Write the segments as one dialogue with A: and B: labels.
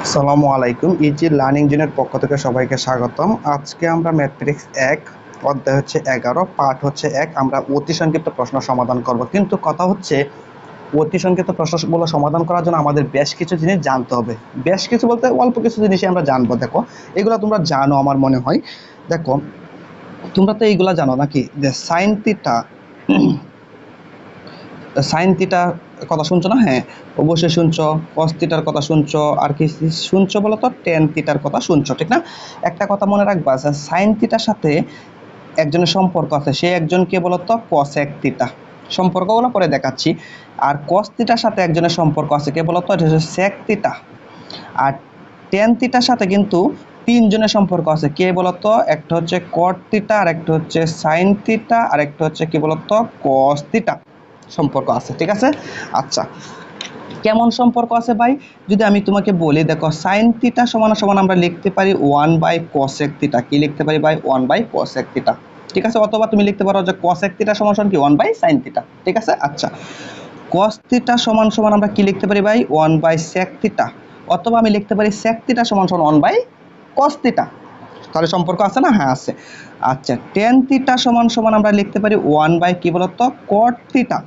A: আসসালামু আলাইকুম। Easy learning জোনের পক্ষ থেকে সবাইকে স্বাগতম। আজকে আমরা ম্যাট্রিক্স ১ অধ্যায় হচ্ছে ১১ পাঠ হচ্ছে ১ আমরা অতি সংক্ষিপ্ত প্রশ্ন সমাধান করব। কিন্তু কথা হচ্ছে অতি সংক্ষিপ্ত প্রশ্নগুলো সমাধান করার জন্য আমাদের বেশ কিছু জিনিস জানতে হবে। বেশ কিছু বলতে অল্প কিছু জিনিসই আমরা জানবো। দেখো এগুলো তোমরা জানো আমার মনে হয়। দেখো তোমরা তো এইগুলা জানো নাকি যে সাইন থিটা কথা শুনছো না? হ্যাঁ অবশ্যই শুনছো। কস থিটার কথা শুনছো, আর কি শুনছো বলো তো? টেন থিটার কথা শুনছো, ঠিক না? একটা কথা মনে রাখবা, সাইন থিটার সাথে একজনের সম্পর্ক আছে, সে একজন কে বলতো? Cosec theta. সম্পর্কগুলো পরে দেখাচ্ছি। আর কস থিটার সাথে একজনের সম্পর্ক আছে, কে বলতো? এটা হচ্ছে সেক থিটা। আর টেন থিটার সাথে কিন্তু তিনজনের সম্পর্ক আছে, কে বলতো? একটা হচ্ছে কট থিটা, আর একটা হচ্ছে সাইন থিটা, আর একটা হচ্ছে কি বলতো? কস থিটা সম্পর্ক আছে, ঠিক আছে? আচ্ছা, কেমন সম্পর্ক আছে ভাই? যদি আমি তোমাকে বলি, দেখো সাইন থিটা সমান সমান আমরা লিখতে পারি 1/cosec থিটা। কি লিখতে পারি ভাই? 1/cosec থিটা, ঠিক আছে? অথবা তুমি লিখতে পারো যে cosec থিটা সমান সমান কি 1/sin থিটা, ঠিক আছে? আচ্ছা, cos থিটা সমান সমান আমরা কি লিখতে পারি ভাই? 1/sec theta. অথবা আমি লিখতে পারি sec থিটা সমান সমান 1/cos থিটা। তাহলে সম্পর্ক আছে না? হ্যাঁ আছে। আচ্ছা, tan থিটা সমান সমান আমরা লিখতে পারি 1/ কি বলতো? cot theta.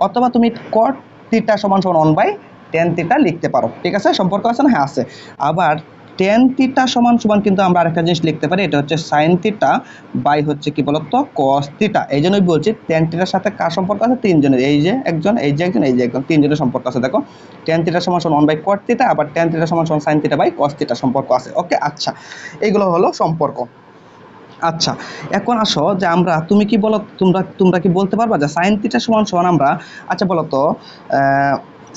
A: অথবা তুমি cot থিটা সমান সমান 1/tan থিটা লিখতে পারো, ঠিক আছে? সম্পর্ক আছে না? হ্যাঁ আছে। আবার tan থিটা সমান সমান কিন্তু আমরা আরেকটা জিনিস লিখতে পারি, এটা হচ্ছে sin থিটা বাই হচ্ছে কি বলতো? cos theta. এই জন্যই বলছি tan থিটার সাথে কার সম্পর্ক আছে? তিনজনের। এই যে একজন, এই যে একজন, এই যে একজন, তিনজনের সম্পর্ক আছে। দেখো tan থিটা সমান সমান 1/cot থিটা, আবার tan থিটা সমান সমান sin থিটা বাই cos থিটা সম্পর্ক আছে। ওকে, আচ্ছা, এইগুলো হলো সম্পর্ক। আচ্ছা, এখন আসো যে আমরা, তুমি কি বলো, তোমরা কি বলতে পারবা যে সাইন থিটা সমান সমান আমরা, আচ্ছা বলো তো,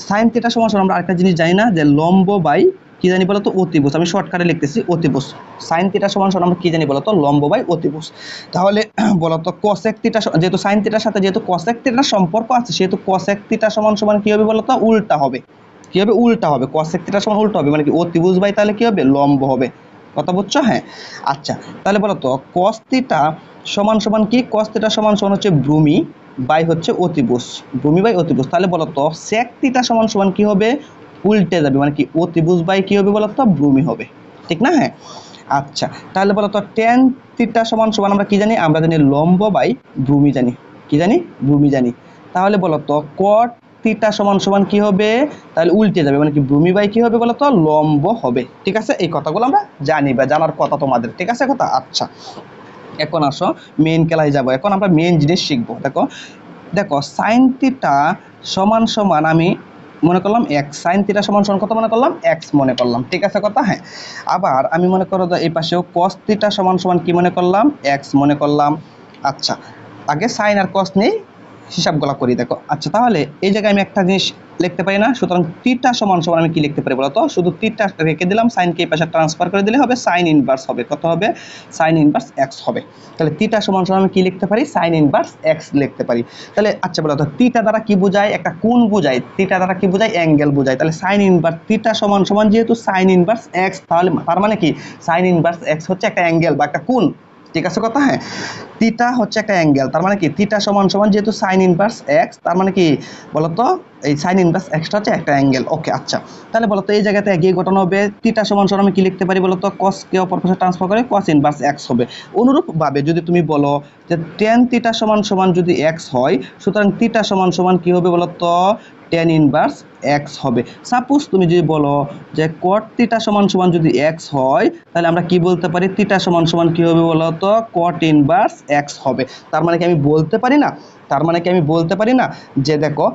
A: সাইন থিটা সমান সমান আমরা আরেকটা জিনিস জানি না, যে লম্ব বাই কি জানি বলো তো? অতিভুজ। আমি শর্টকাটে লিখতেছি অতিভুজ। সাইন থিটা সমান সমান আমরা কি জানি বলো তো? লম্ব বাই অতিভুজ। তাহলে বলো তো কোসেক থিটা, যেহেতু সাইন থিটার সাথে যেহেতু কোসেক থিটার সম্পর্ক আছে, সেহেতু কোসেক থিটা সমান সমান কি হবে বলো তো? উল্টা হবে। কি হবে? উল্টা হবে। কোসেক থিটা সমান উল্টা হবে, মানে কি অতিভুজ বাই তাহলে কি হবে? লম্ব হবে। কথা বুঝছো? হ্যাঁ। আচ্ছা, তাহলে বলো তো cos থিটা সমান সমান কি? cos থিটা সমান সমান হচ্ছে ভূমি বাই হচ্ছে অতিভুজ। ভূমি বাই অতিভুজ। তাহলে বলো তো sec থিটা সমান সমান কি হবে? উল্টে যাবে, মানে কি অতিভুজ বাই কি হবে বলো তো? ভূমি হবে, ঠিক না? হ্যাঁ। আচ্ছা, তাহলে বলো তো tan থিটা সমান সমান আমরা কি জানি? আমরা জানি লম্ব বাই ভূমি জানি। কি জানি? ভূমি জানি। তাহলে বলো তো cot থিটা সমান সমান কি হবে? তাহলে উল্টে যাবে, মানে কি ভূমি বাই কি হবে বলো তো? লম্ব হবে, ঠিক আছে? এই কথাগুলো আমরা জানি বা জানার কথা তোমাদের, ঠিক আছে কথা? আচ্ছা, এখন আসো মেইন খেলায় যাব। এখন আমরা মেইন জিনিস শিখবো। দেখো দেখো সাইন থিটা সমান সমান আমি মনে করলাম এক্স। সাইন থিটা সমান সমান কত মনে করলাম? এক্স মনে করলাম, ঠিক আছে কথা? হ্যাঁ। আবার আমি মনে করো এই পাশেও কস থিটা সমান সমান কি মনে করলাম? এক্স মনে করলাম। আচ্ছা, আগে সাইন আর কস নেই, হিসাবগুলো করি। দেখো আচ্ছা, তাহলে এই জায়গায় আমি একটা জিনিস লিখতে পারি না? সুতরাং থিটা সমান সমান আমি কি লিখতে পারি বলতো? শুধু থিটা রেখে দিলাম, সাইনকে এই পাশে ট্রান্সফার করে দিলে হবে সাইন ইনভার্স হবে। কত হবে? সাইন ইনভার্স এক্স হবে। তাহলে থিটা সমান সমান আমি কি লিখতে পারি? সাইন ইনভার্স এক্স লিখতে পারি। তাহলে আচ্ছা বলো তো, থিটা দ্বারা কি বোঝায়? একটা কোণ বোঝায়। থিটা দ্বারা কি বোঝায়? অ্যাঙ্গেল বোঝায়। তাহলে সাইন ইনভার্স থিটা সমান সমান যেহেতু সাইন ইনভার্স এক্স, তাহলে তার মানে কি সাইন ইনভার্স এক্স হচ্ছে একটা অ্যাঙ্গেল বা একটা কোণ, ঠিক আছে কথা? হ্যাঁ, থিটা হচ্ছে একটা অ্যাঙ্গেল, তার মানে কি থিটা সমান সমান যেহেতু সাইন ইনভার্স এক্স, তার মানে কি বলতো? এই সাইন ইনভার্স এক্সটা হচ্ছে একটা অ্যাঙ্গেল। ওকে, আচ্ছা, তাহলে বলতো এই জায়গাতে একই ঘটনা হবে। থিটা সমান সমান আমি কি লিখতে পারি বলতো? কস কে অপর পাশে ট্রান্সফার করে কস ইনভার্স এক্স হবে। অনুরূপভাবে যদি তুমি বলো যে টেন থিটা সমান সমান যদি এক্স হয়, সুতরাং থিটা সমান সমান কি হবে বলতো? টেন ইনভার্স এক্স হবে। সাপোজ তুমি যদি বলো যে কট থিটা সমান সমান যদি এক্স হয়, তাহলে আমরা কি বলতে পারি? থিটা সমান সমান কি হবে বলতো? কট ইনভার্স এক্স হবে। তার মানে কি আমি বলতে পারি না? তার মানে কি আমি বলতে পারি না যে দেখো,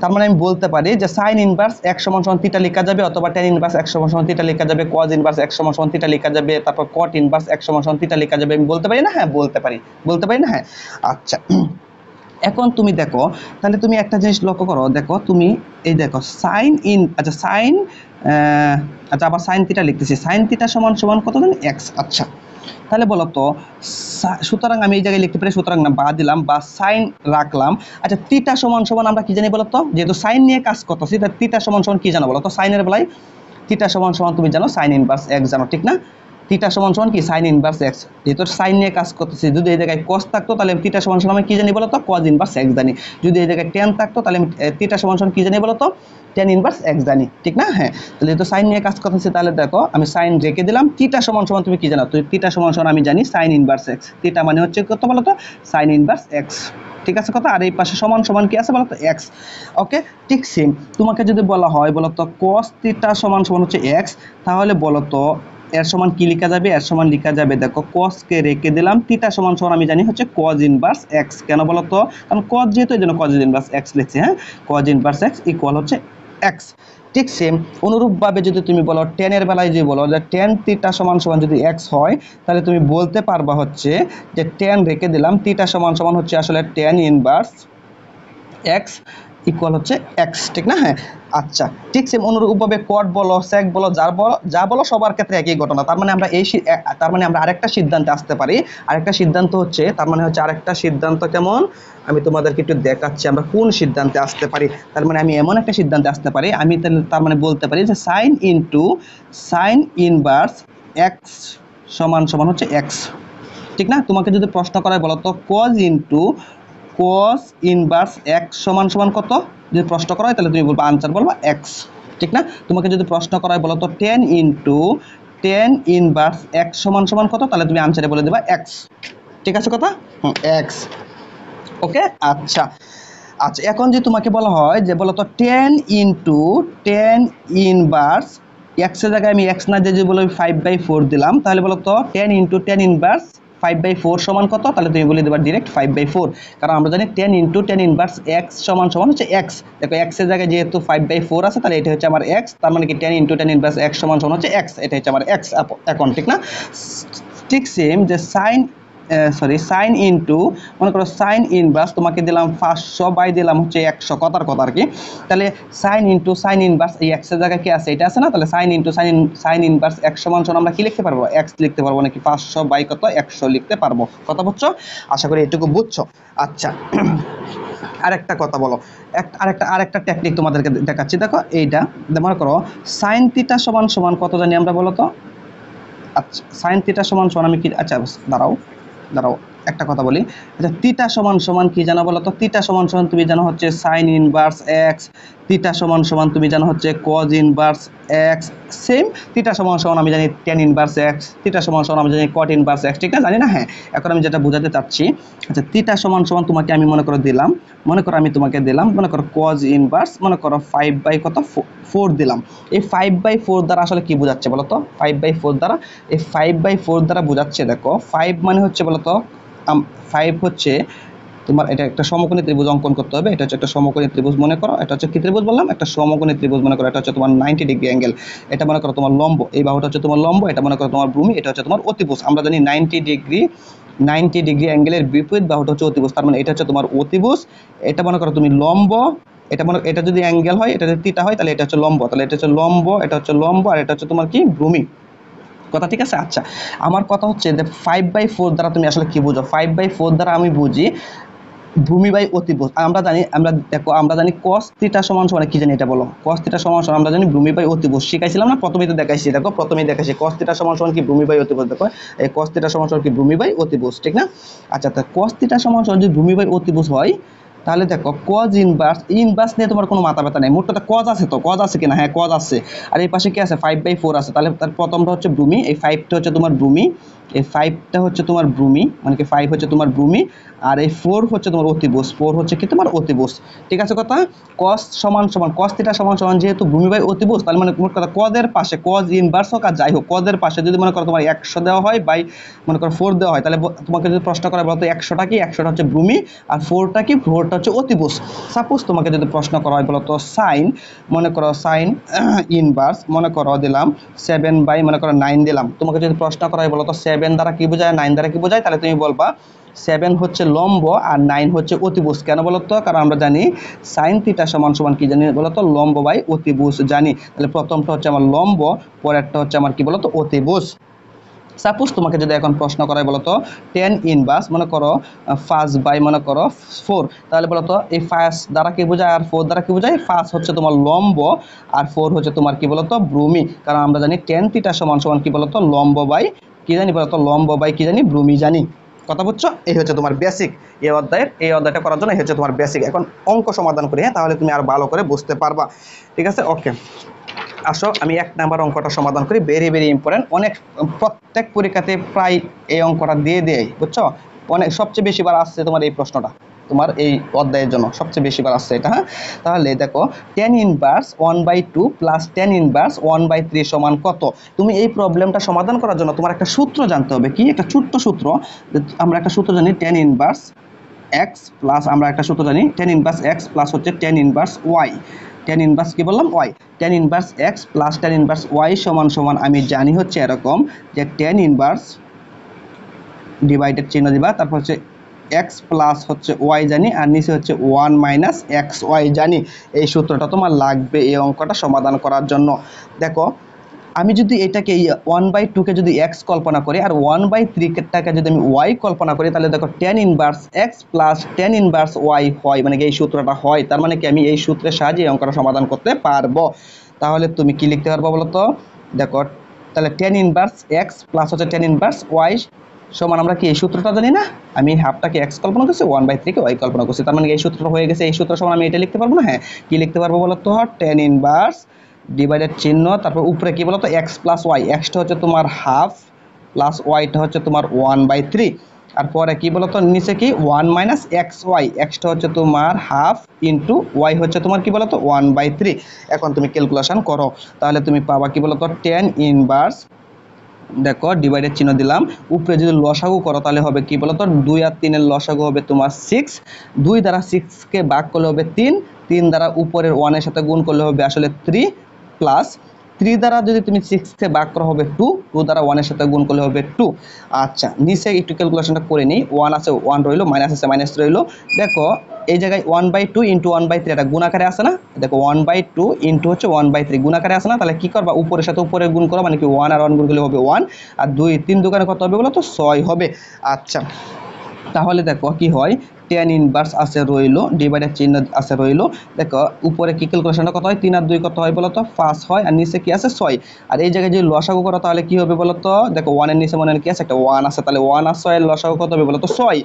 A: তার মানে আমি বলতে পারি যে সাইন ইনভার্স এক্স সমান সমান থিটা লেখা যাবে, অথবা টেন ইনভার্স এক্স সমান সমান থিটা লেখা যাবে, কজ ইনভার্স এক্স সমান সমান থিটা লেখা যাবে, তারপর কট ইনভার্স এক্স সমান সমান থিটা লেখা যাবে। আমি বলতে পারি না? হ্যাঁ বলতে পারি। বলতে পারি না? হ্যাঁ। আচ্ছা, এখন তুমি দেখো, তাহলে তুমি একটা জিনিস লক্ষ্য করো। দেখো তুমি এই দেখো সাইন ইন, আচ্ছা সাইন, আচ্ছা আবার সাইন থিটা লিখতেছি। সাইন থিটা সমান সমান কত জানি? এক্স। আচ্ছা, তাহলে বলো তো, সুতরাং আমি এই জায়গায় লিখতে পারি, সুতরাং না বা দিলাম বা সাইন রাখলাম। আচ্ছা, থিটা সমান সমান আমরা কি জানি বলো তো? যেহেতু সাইন নিয়ে কাজ করতেছি, থিটা সমান সমান কি জানো বলো তো? সাইনের বেলায় থিটা সমান সমান তুমি জানো সাইন ইনভার্স এক্স জানো, ঠিক না? থিটা সমান সমান কি সাইন ইনভার্স এক্স, যেহেতু সাইন নিয়ে কাজ করতেছি। যদি এই জায়গায় কস থাকতো তাহলে থিটা সমান সমান আমি কি জানি বলতো কজ ইনভার্স এক্স জানি। যদি এই জায়গায় টেন থাকতো তাহলে আমি থিটা সমান সমান কি জানি বলতো টেন ইনভার্স এক্স জানি, ঠিক না? হ্যাঁ, তাহলে যেহেতু সাইন নিয়ে কাজ করতেছি তাহলে দেখো আমি সাইন রেখে দিলাম। থিটা সমান সমান তুমি কি জানো? তুই থিটা সমান সমান আমি জানি সাইন ইনভার্স এক্স। থিটা মানে হচ্ছে কত বলতো সাইন ইনভার্স এক্স, ঠিক আছে কথা। আর এই পাশে সমান সমান কি আছে বলতো এক্স। ওকে, ঠিক সেম তোমাকে যদি বলা হয় বলতো কস থিটা সমান সমান হচ্ছে এক্স, তাহলে বলতো এর সমান কি লেখা যাবে? এর সমান লেখা যাবে দেখো cos কে রেখে দিলাম, থিটা সমান সমান আমি জানি হচ্ছে cos ইনভার্স x। কেন বলতো? কারণ cos যেহেতু এই জন্য cos ইনভার্স x লিখছি। হ্যাঁ, cos ইনভার্স x ইকুয়াল হচ্ছে x। ঠিক সেম অনুরূপভাবে যদি তুমি বলো tan এর বেলায় যদি বলো যে tan থিটা সমান সমান যদি x হয়, তাহলে তুমি বলতে পারবা হচ্ছে যে tan রেখে দিলাম, থিটা সমান সমান হচ্ছে আসলে tan ইনভার্স x ইকুয়াল হচ্ছে x, ঠিক না? হ্যাঁ, আচ্ছা, ঠিক সেম অনুরূপভাবে কট বলো সেক বলো যা বলো সবার ক্ষেত্রে একই ঘটনা। তার মানে আমরা তার মানে আমরা আরেকটা সিদ্ধান্তে আসতে পারি। আরেকটা সিদ্ধান্ত হচ্ছে তার মানে হচ্ছে আরেকটা সিদ্ধান্ত কেমন আমি তোমাদেরকে একটু দেখাচ্ছি আমরা কোন সিদ্ধান্তে আসতে পারি। তার মানে আমি এমন একটা সিদ্ধান্তে আসতে পারি, আমি তার মানে বলতে পারি যে সাইন ইনভার্স এক্স সমান সমান হচ্ছে এক্স, ঠিক না? তোমাকে যদি প্রশ্ন করা বলো তো cos ইনভার্স x সমান সমান কত? যদি প্রশ্ন করা হয় তাহলে তুমি বলবা আনসার বলবা x, ঠিক না? তোমাকে যদি প্রশ্ন করা হয় বলো তো tan ইনভার্স x সমান সমান কত? তাহলে তুমি আনসারে বলে দেবা x, ঠিক আছে কথা? x। ওকে, আচ্ছা আচ্ছা, এখন যে তোমাকে বলা হয় যে বলো তো tan ইনভার্স x এর জায়গায় আমি x না দিয়ে যদি বলো 5/4 দিলাম, তাহলে বলো তো tan ইনভার্স 5/4 সমান কত? তাহলে তুমি বলে দেবা ডাইরেক্ট 5/4। কারণ আমরা জানি tan ইনভার্স x সমান সমান হচ্ছে x। দেখো x এর জায়গায় যেহেতু 5/4 আছে তাহলে এটা হচ্ছে আমার x, তার মানে কি tan ইনভার্স x সমান সমান হচ্ছে x, এটা হচ্ছে আমার x এখন, ঠিক না? ঠিক সেম যে সাইন ইনটু মনে করো সাইন ইনভার্স তোমাকে দিলাম 500 বাই দিলাম হচ্ছে 100, কথার কথা আর কি। তাহলে সাইন ইনভার্স এই x এর জায়গায় কি আছে? এটা আছে না? তাহলে সাইন ইনভার্স x সমান সমান আমরা কি লিখতে পারবো? x লিখতে পারবো নাকি 500 বাই কত 100 লিখতে পারবো। কথা বুঝছো? আশা করি এটুকু বুঝছো। আচ্ছা, আরেকটা কথা বলো, আরেকটা টেকনিক তোমাদেরকে দেখাচ্ছি। দেখো এইটা মনে করো সাইন থিটা সমান সমান কত জানি আমরা বলো তো? আচ্ছা, সাইন থিটা সমান সমান আমি কি, আচ্ছা দাঁড়াও একটা কথা বলি। আচ্ছা, থিটা সমান সমান কি জানো বলো তো? থিটা সমান সমান তুমি জানো হচ্ছে সাইন ইনভার্স এক্স, থিটা সমান সমান তুমি জানো হচ্ছে cos inverse x. Same theta সমান সমান আমি জানি টেন ইনভার্স এক্স, থিটা সমান সমান আমি জানি কট ইনভার্স এক্স, ঠিক আছে? জানি না? হ্যাঁ, এখন আমি যেটা বোঝাতে চাচ্ছি, আচ্ছা থিটা সমান সমান তোমাকে আমি মনে করো দিলাম, মনে করো কজ ইনভার্স মনে করো 5/4 দিলাম। এই 5/4 দ্বারা আসলে কি বোঝাচ্ছে বলো তো? 5/4 দ্বারা এই 5/4 দ্বারা বোঝাচ্ছে, দেখো 5 মানে হচ্ছে বলতো 5 হচ্ছে তোমার, এটা একটা সমকোণী ত্রিভুজ অঙ্কন করতে হবে। এটা হচ্ছে একটা সমকোণী ত্রিভুজ মনে করো, এটা হচ্ছে কি ত্রিভুজ বললাম? একটা সমকোণী ত্রিভুজ মনে করো। এটা হচ্ছে তোমার 90 ডিগ্রি অ্যাঙ্গেল, এটা মনে করো তোমার লম্ব, এই বাহুটা হচ্ছে তোমার লম্ব, এটা মনে করো তোমার ভূমি, এটা হচ্ছে তোমার অতিভুজ। আমরা জানি 90 ডিগ্রি অ্যাঙ্গেলের বিপরীত বাহুটা হচ্ছে অতিভুজ, তার মানে এটা হচ্ছে তোমার অতিভুজ। এটা মনে করো তুমি লম্ব, এটা যদি অ্যাঙ্গেল হয়, এটা যদি থিটা হয় তাহলে এটা হচ্ছে লম্ব, তাহলে এটা হচ্ছে লম্ব, এটা হচ্ছে লম্ব, আর এটা হচ্ছে তোমার কি ভূমি। কথা ঠিক আছে? আচ্ছা, আমার কথা হচ্ছে যে 5/4 দ্বারা তুমি আসলে কি বুঝো? 5/4 দ্বারা আমি বুঝি ভূমি বাই অতিভুজ। আমরা জানি cos থিটা সমান সমান কি জানি? এটা বলো। cos থিটা সমান সমান আমরা জানি ভূমি বাই অতিভুজ, শিখাইছিলাম না? প্রথমেই তো দেখাইছি, দেখো প্রথমেই দেখাইছি cos থিটা সমান সমান কি ভূমি বাই অতিভুজ। দেখো এই cos থিটা সমান সমান কি ভূমি বাই অতিভুজ, ঠিক না? আচ্ছা, তো cos থিটা সমান সমান যদি ভূমি বাই অতিভুজ হয়, তাহলে দেখো cos ইনভার্স নিয়ে তোমার কোনো মাথা ব্যথা নেই। মোট কথা cos আছে, তো cos আছে কিনা? হ্যাঁ, cos আছে। আর এই পাশে কি আছে? 5/4 আছে। তাহলে তার প্রথমটা হচ্ছে ভূমি, এই 5টা হচ্ছে তোমার ভূমি, এই 5টা হচ্ছে তোমার ভূমি, মানে কি 5 হচ্ছে তোমার ভূমি, আর এই 4 হচ্ছে তোমার অতিভুজ, 4 হচ্ছে কি তোমার অতিভুজ, ঠিক আছে কথা? cos সমান সমান cos থিটা সমান সমান যেহেতু ভূমি বাই অতিভুজ, তাহলে মানে মোট কথা cos এর পাশে cos ইনভার্স হোক আর যাই হোক, cos এর পাশে যদি মনে করো তোমার 100 দেওয়া হয় বাই মনে করো 4 দেওয়া হয়, তাহলে তোমাকে যদি প্রশ্ন করা বলতো 100টা কি? 100টা হচ্ছে ভূমি, আর 4টা কি? 4টা হচ্ছে অতিভুজ। সাপোজ তোমাকে যদি প্রশ্ন করা হয় বলতো সাইন ইনভার্স মনে করো দিলাম 7 বাই মনে করো 9 দিলাম। তোমাকে যদি প্রশ্ন করা হয় বলতো 7 দ্বারা কি বোঝায়, 9 দ্বারা কি বোঝায়, তাহলে তুমি বলবা 7 হচ্ছে লম্ব আর 9 হচ্ছে অতিভুজ। কেন বলতো? কারণ আমরা জানি সাইন থিটা সমান সমান কি জানি বলতো? লম্ব বাই অতিভুজ জানি। তাহলে প্রথমটা হচ্ছে আমার লম্ব, পরেরটা হচ্ছে আমার কি বলতো? অতিভুজ। সাপোজ তোমাকে যদি এখন প্রশ্ন করায় বলো তো টেন ইনভার্স মনে করো 5 বাই মনে করো 4, তাহলে বলো তো এই 5 দ্বারা কি বোঝায় আর 4 দ্বারা কি বোঝায়? 5 হচ্ছে তোমার লম্ব আর 4 হচ্ছে তোমার কি বলো তো ভূমি, কারণ আমরা জানি টেন থিটা সমান সমান কি বলো তো লম্ব বাই কি জানি বলো তো লম্ব বাই কি জানি ভূমি জানি। কথা বুঝছো? এই হচ্ছে তোমার বেসিক এই অধ্যায়টা করার জন্য এই হচ্ছে তোমার বেসিক। এখন অঙ্ক সমাধান করি, হ্যাঁ, তাহলে তুমি আর ভালো করে বুঝতে পারবা। ঠিক আছে, ওকে। আসো আমি 1 নাম্বার অঙ্কটা সমাধান করি, ভেরি ভেরি ইম্পর্টেন্ট। প্রত্যেক পরীক্ষাতে প্রায় এই অঙ্কটা দিয়ে দেয়, বুঝছো? সবচেয়ে বেশিবার আসছে তোমার এই প্রশ্নটা, তোমার এই অধ্যায়ের জন্য সবচেয়ে বেশিবার আসছে এটা, হ্যাঁ। তাহলে দেখো tan inverse 1/2 plus tan inverse 1/3 সমান কত? তুমি এই প্রবলেমটা সমাধান করার জন্য তোমার একটা সূত্র জানতে হবে। কি একটা ছোট্ট সূত্র? আমরা একটা সূত্র জানি টেন ইনভার্স এক্স প্লাস, আমরা একটা সূত্র জানি টেন ইনভার্স এক্স প্লাস হচ্ছে tan inverse y. Tan inverse কি বললাম? Y. Tan inverse x plus tan inverse y সমান সমান আমি জানি হচ্ছে এরকম যে টেন ইনভার্স ডিভাইডেড চিহ্ন দিবা, তারপর হচ্ছে এক্স প্লাস হচ্ছে ওয়াই জানি, আর নিচে হচ্ছে 1 মাইনাস এক্স ওয়াই জানি। এই সূত্রটা তোমার লাগবে এই অঙ্কটা সমাধান করার জন্য। দেখো আমি যদি এটাকে 1/2 কে যদি এক্স কল্পনা করি আর 1/3টাকে যদি আমি ওয়াই কল্পনা করি, তাহলে দেখো tan inverse x plus tan inverse y হয়, মানে এই সূত্রটা হয়। তার মানে কি আমি এই সূত্রের সাহায্যে এই অঙ্কটা সমাধান করতে পারবো। তাহলে তুমি কি লিখতে পারবো বলো তো? দেখো তাহলে টেন ইনভার্স এক্স প্লাস হচ্ছে টেন ইনভার্স ওয়াই সমান, আমরা কি এই সূত্রটা জানি না? আমি হাফটাকে এক্স কল্পনা করছি, 1/3কে ওয়াই কল্পনা করছি, তার মানে এই সূত্রটা হয়ে গেছে। এই সূত্র সমান আমি এটা লিখতে পারবো না? হ্যাঁ, কি লিখতে পারবো বলো তো? টেন ইনভার্স ডিভাইডেড চিহ্ন, তারপর উপরে কি বলো তো এক্স প্লাস ওয়াই, এক্সটা হচ্ছে তোমার হাফ প্লাস ওয়াইটা হচ্ছে তোমার 1/3, আর পরে কি বলো তো নিচে কি 1 মাইনাস এক্স ওয়াই, এক্সটা হচ্ছে তোমার হাফ ইন্টু ওয়াই হচ্ছে তোমার কি বলো তো 1/3। এখন তুমি ক্যালকুলেশন করো, তাহলে তুমি পাবা কি বলো তো টেন ইনভার্স, দেখো ডিভাইডেড চিহ্ন দিলাম, উপরে যদি লসাগু করো তাহলে হবে কি বলো তো 2 আর 3 এর লসাগু হবে তোমার 6, 2 দ্বারা 6কে ভাগ করলে হবে 3, 3 দ্বারা উপরের 1 এর সাথে গুণ করলে হবে আসলে 3, প্লাস 3 দ্বারা যদি তুমি 6কে ভাগ করা হবে 2, 2 দ্বারা 1 এর সাথে গুণ করলে হবে 2। আচ্ছা নিচে একটু ক্যালকুলেশনটা করে নিই, 1 আছে 1 রইলো, মাইনাস আছে মাইনাস রইলো। দেখো এই জায়গায় 1/2 ইন্টু 1/3 এটা গুণাকারে আসে না? দেখো 1/2 ইন্টু হচ্ছে 1/3 গুণাকারে আসে না? তাহলে কি করবা, উপরের সাথে উপরে গুণ করো, মানে কি 1 আর 1 গুণ করলে হবে 1, আর 2 3 দোকানে কত হবে বলো তো 6 হবে। আচ্ছা তাহলে দেখো কি হয়, টেন ইনভার্স আছে রইলো, ডিভাইডেড চিহ্ন আছে রইলো। দেখো উপরে কি ক্যালকুলেশনটা কত হয়, 3 আর 2 কত হয় বলো তো 5 হয়, আর নিচে কি আছে 6, আর এই জায়গায় যদি লসাগু করো তাহলে কি হবে বলো তো? দেখো 1 এর নিচে মনে হয় কি আছে একটা 1 আছে, তাহলে 1 আর 6 এর লসাগু কত হবে বলো তো 6,